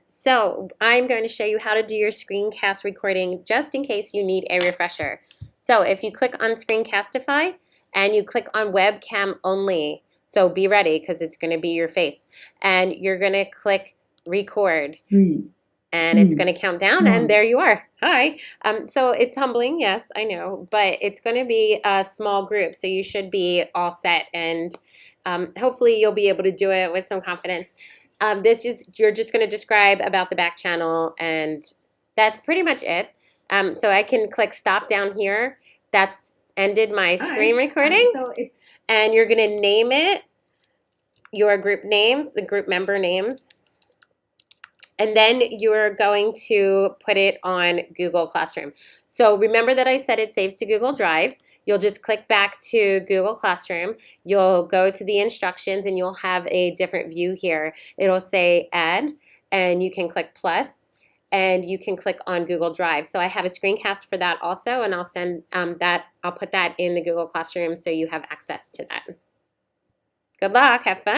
So I'm going to show you how to do your screencast recording just in case you need a refresher. So if you click on Screencastify and you click on webcam only, so be ready because it's going to be your face, and you're going to click record. And it's going to count down, and there you are. Hi. So it's humbling, yes, I know, but it's going to be a small group, so you should be all set, and hopefully you'll be able to do it with some confidence. You're just going to describe about the back channel, and that's pretty much it. So I can click stop down here. That's ended my screen recording, and you're going to name it your group names, the group member names. And then you're going to put it on Google Classroom. So remember that I said it saves to Google Drive. You'll just click back to Google Classroom. You'll go to the instructions and you'll have a different view here. It'll say add, and you can click plus, and you can click on Google Drive. So I have a screencast for that also, and I'll send I'll put that in the Google Classroom so you have access to that. Good luck, have fun.